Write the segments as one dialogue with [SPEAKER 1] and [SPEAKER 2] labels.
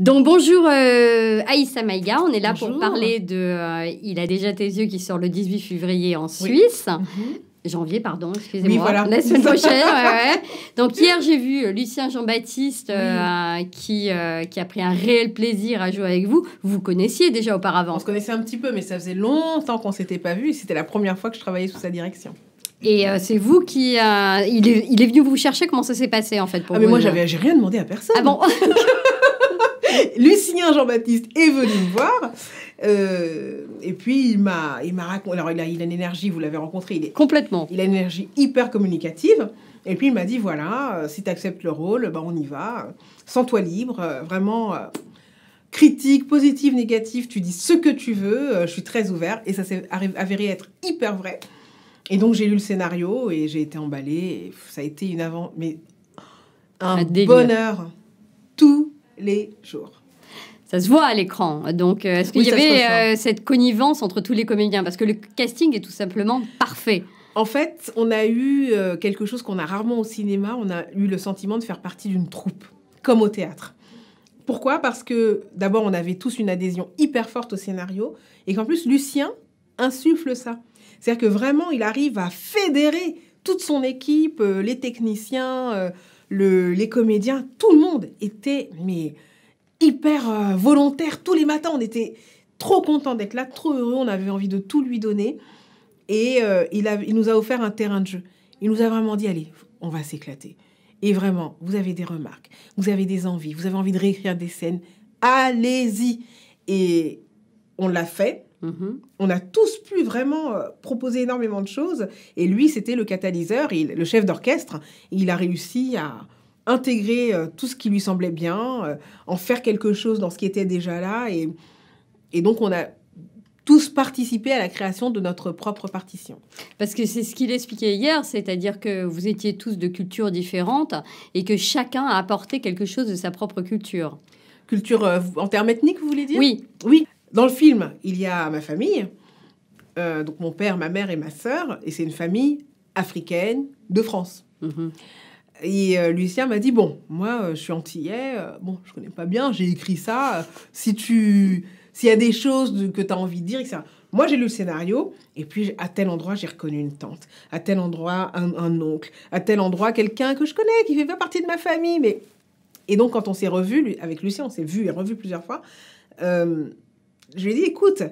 [SPEAKER 1] Donc bonjour Aïssa Maïga, on est là
[SPEAKER 2] Bonjour.
[SPEAKER 1] pour parler de Il a déjà tes yeux qui sort le 18 février en Suisse. Janvier, pardon, excusez-moi.
[SPEAKER 2] Oui, voilà.
[SPEAKER 1] La semaine prochaine. Ouais. Donc hier, j'ai vu Lucien Jean-Baptiste qui a pris un réel plaisir à jouer avec vous. Vous vous connaissiez déjà auparavant.
[SPEAKER 2] On se connaissait un petit peu, mais ça faisait longtemps qu'on ne s'était pas vu. C'était la première fois que je travaillais sous sa direction.
[SPEAKER 1] Et c'est vous qui... il est venu vous chercher. Comment ça s'est passé, en fait, pour vous?
[SPEAKER 2] Mais moi, j'ai rien demandé à personne.
[SPEAKER 1] Ah bon?
[SPEAKER 2] Lucien Jean-Baptiste est venu me voir. Et puis, il m'a raconté... Alors, il a une énergie, vous l'avez rencontré.
[SPEAKER 1] Complètement.
[SPEAKER 2] Il a une énergie hyper communicative. Et puis, il m'a dit, voilà, si tu acceptes le rôle, on y va. Sens-toi libre, vraiment... critique, positive, négative, tu dis ce que tu veux. Je suis très ouvert. Et ça s'est avéré être hyper vrai. Et donc, j'ai lu le scénario et j'ai été emballée. Et ça a été un bonheur tous les jours.
[SPEAKER 1] Ça se voit à l'écran. Donc, est-ce qu'il y avait cette connivence entre tous les comédiens? Parce que le casting est tout simplement parfait.
[SPEAKER 2] En fait, on a eu quelque chose qu'on a rarement au cinéma. On a eu le sentiment de faire partie d'une troupe, comme au théâtre. Pourquoi? Parce que, d'abord, on avait tous une adhésion hyper forte au scénario. Et qu'en plus, Lucien insuffle ça. C'est-à-dire que vraiment, il arrive à fédérer toute son équipe, les techniciens, les comédiens. Tout le monde était hyper volontaire. Tous les matins, on était trop contents d'être là, trop heureux. On avait envie de tout lui donner. Et il nous a offert un terrain de jeu. Il nous a vraiment dit, allez, on va s'éclater. Et vraiment, vous avez des remarques, vous avez des envies, vous avez envie de réécrire des scènes. Allez-y. Et on l'a fait. On a tous pu vraiment proposer énormément de choses. Et lui, c'était le catalyseur, le chef d'orchestre. Il a réussi à intégrer tout ce qui lui semblait bien, en faire quelque chose dans ce qui était déjà là. Et donc, on a tous participé à la création de notre propre partition.
[SPEAKER 1] Parce que c'est ce qu'il expliquait hier, c'est-à-dire que vous étiez tous de cultures différentes et que chacun a apporté quelque chose de sa propre culture.
[SPEAKER 2] Culture en termes ethniques, vous voulez dire?
[SPEAKER 1] Oui.
[SPEAKER 2] Oui. Dans le film, il y a ma famille, donc mon père, ma mère et ma sœur, et c'est une famille africaine de France. Et Lucien m'a dit, bon, moi, je suis antillais, je connais pas bien, j'ai écrit ça, s'il y a des choses que tu as envie de dire, etc. Moi, j'ai lu le scénario, et puis à tel endroit, j'ai reconnu une tante, à tel endroit, un oncle, à tel endroit, quelqu'un que je connais, qui fait pas partie de ma famille. Et donc, quand on s'est revu avec Lucien, on s'est vu et revu plusieurs fois, je lui ai dit, écoute,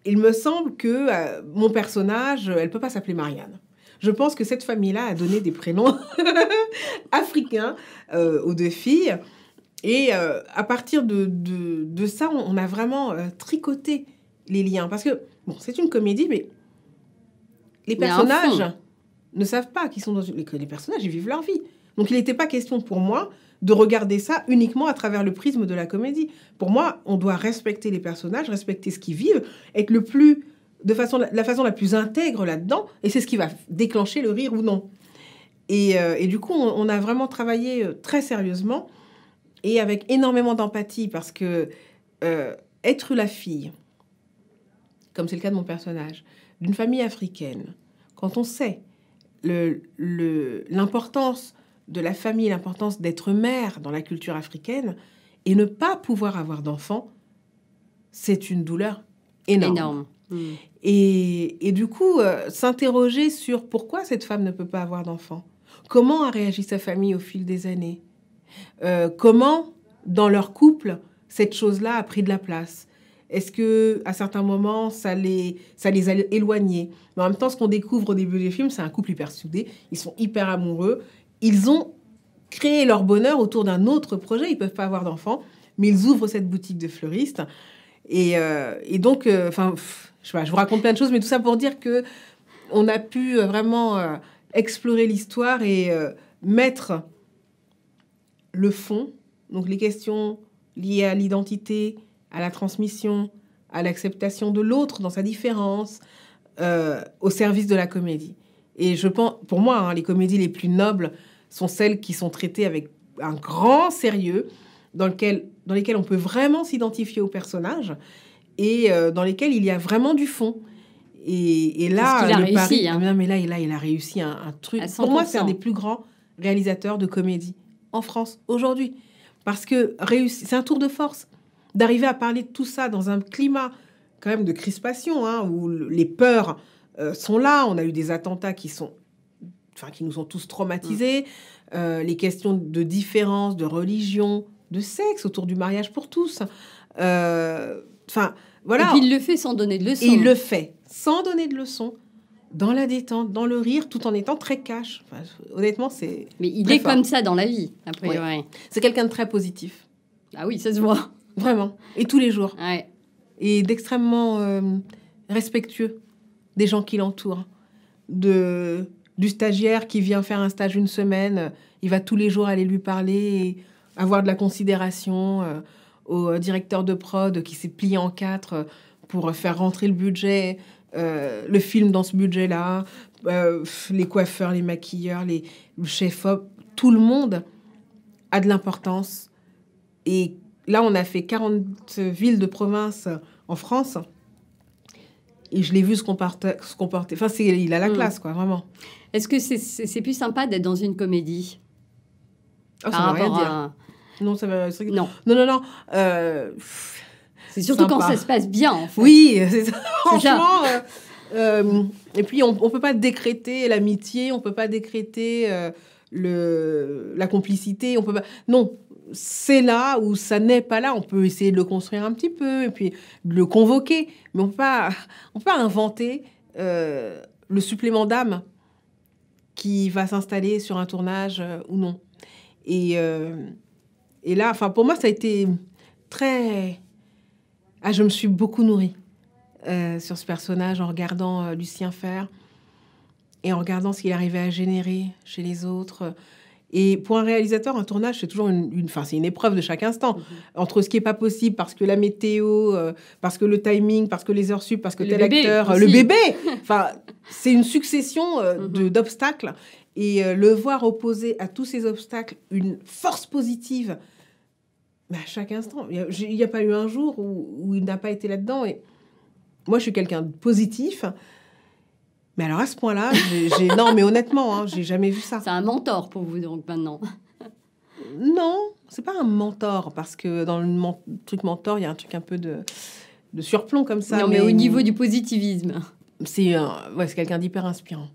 [SPEAKER 2] il me semble que mon personnage, elle peut pas s'appeler Marianne. Je pense que cette famille-là a donné des prénoms africains aux deux filles. Et à partir de ça, on a vraiment tricoté les liens. Parce que, c'est une comédie, mais les personnages ne savent pas qu'ils sont dans une... Les personnages, ils vivent leur vie. Donc, il n'était pas question pour moi de regarder ça uniquement à travers le prisme de la comédie. Pour moi, on doit respecter les personnages, respecter ce qu'ils vivent, être la façon la plus intègre là-dedans, et c'est ce qui va déclencher le rire ou non. Et du coup, on a vraiment travaillé très sérieusement et avec énormément d'empathie, parce que être la fille, comme c'est le cas de mon personnage, d'une famille africaine, quand on sait l'importance de la famille, l'importance d'être mère dans la culture africaine, et ne pas pouvoir avoir d'enfants, c'est une douleur énorme. Et du coup, s'interroger sur pourquoi cette femme ne peut pas avoir d'enfants. Comment a réagi sa famille au fil des années? Comment, dans leur couple, cette chose-là a pris de la place? Est-ce qu'à certains moments, ça les a éloignés? Mais en même temps, ce qu'on découvre au début des films, c'est un couple hyper soudé. Ils sont hyper amoureux. Ils ont créé leur bonheur autour d'un autre projet. Ils ne peuvent pas avoir d'enfants, mais ils ouvrent cette boutique de fleuriste. Et donc, je vous raconte plein de choses, mais tout ça pour dire qu'on a pu vraiment explorer l'histoire et mettre le fond, donc les questions liées à l'identité, à la transmission, à l'acceptation de l'autre dans sa différence, au service de la comédie. Et je pense, pour moi, les comédies les plus nobles sont celles qui sont traitées avec un grand sérieux, dans lesquelles on peut vraiment s'identifier au personnage et dans lesquelles il y a vraiment du fond. Et là,
[SPEAKER 1] il a réussi.
[SPEAKER 2] Il a réussi un truc. Pour moi, c'est un des plus grands réalisateurs de comédie en France aujourd'hui. Parce que c'est un tour de force d'arriver à parler de tout ça dans un climat quand même de crispation, hein, où les peurs sont là. On a eu des attentats qui nous ont tous traumatisés. Les questions de différence, de religion, de sexe autour du mariage pour tous. Voilà.
[SPEAKER 1] Et puis il le fait sans donner de leçons.
[SPEAKER 2] Et il le fait sans donner de leçons, dans la détente, dans le rire, tout en étant très cash. Enfin, honnêtement, c'est...
[SPEAKER 1] Mais il est fort. Comme ça dans la vie, a priori.
[SPEAKER 2] Ouais. C'est quelqu'un de très positif.
[SPEAKER 1] Ah oui, ça se voit.
[SPEAKER 2] Vraiment. Et tous les jours.
[SPEAKER 1] Ouais.
[SPEAKER 2] Et d'extrêmement respectueux des gens qui l'entourent. Du stagiaire qui vient faire un stage une semaine, il va tous les jours aller lui parler et avoir de la considération au directeur de prod qui s'est plié en 4 pour faire rentrer le budget, le film dans ce budget-là, les coiffeurs, les maquilleurs, le chef-op, tout le monde a de l'importance. Et là, on a fait 40 villes de province en France. Et je l'ai vu se comporter. Enfin, il a la classe, quoi, vraiment.
[SPEAKER 1] Est-ce que c'est plus sympa d'être dans une comédie?
[SPEAKER 2] Ça ne veut rien dire. Non, ça va... Non.
[SPEAKER 1] C'est surtout sympa. Quand ça se passe bien, en fait.
[SPEAKER 2] Oui, c'est ça. Franchement... et puis, on ne peut pas décréter l'amitié, on ne peut pas décréter la complicité. On peut pas... Non, c'est là où ça n'est pas là. On peut essayer de le construire un petit peu et puis de le convoquer. Mais on peut pas inventer le supplément d'âme qui va s'installer sur un tournage ou non. Et là, pour moi, ça a été très... je me suis beaucoup nourrie sur ce personnage en regardant Lucien faire et en regardant ce qu'il arrivait à générer chez les autres. Et pour un réalisateur, un tournage, c'est toujours c'est une épreuve de chaque instant. Entre ce qui n'est pas possible, parce que la météo, parce que le timing, parce que les heures sup, parce que tel acteur...
[SPEAKER 1] aussi.
[SPEAKER 2] Le bébé. C'est une succession d'obstacles. Et le voir opposer à tous ces obstacles une force positive, à chaque instant. Il n'y a pas eu un jour où il n'a pas été là-dedans. Et moi, je suis quelqu'un de positif. Mais alors, à ce point-là, non, mais honnêtement, j'ai jamais vu ça.
[SPEAKER 1] C'est un mentor pour vous, donc, maintenant.
[SPEAKER 2] Non, c'est pas un mentor, parce que dans le truc mentor, il y a un truc un peu de surplomb comme ça.
[SPEAKER 1] Non, mais au niveau du positivisme.
[SPEAKER 2] C'est quelqu'un d'hyper inspirant.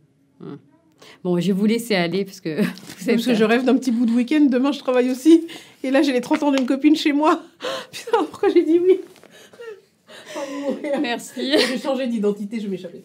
[SPEAKER 1] Bon, je vais vous laisser aller, parce que
[SPEAKER 2] je rêve d'un petit bout de week-end. Demain, je travaille aussi. Et là, j'ai les 30 ans d'une copine chez moi. Putain, pourquoi j'ai dit oui?
[SPEAKER 1] Merci.
[SPEAKER 2] J'ai changé d'identité, je vais m'échapper.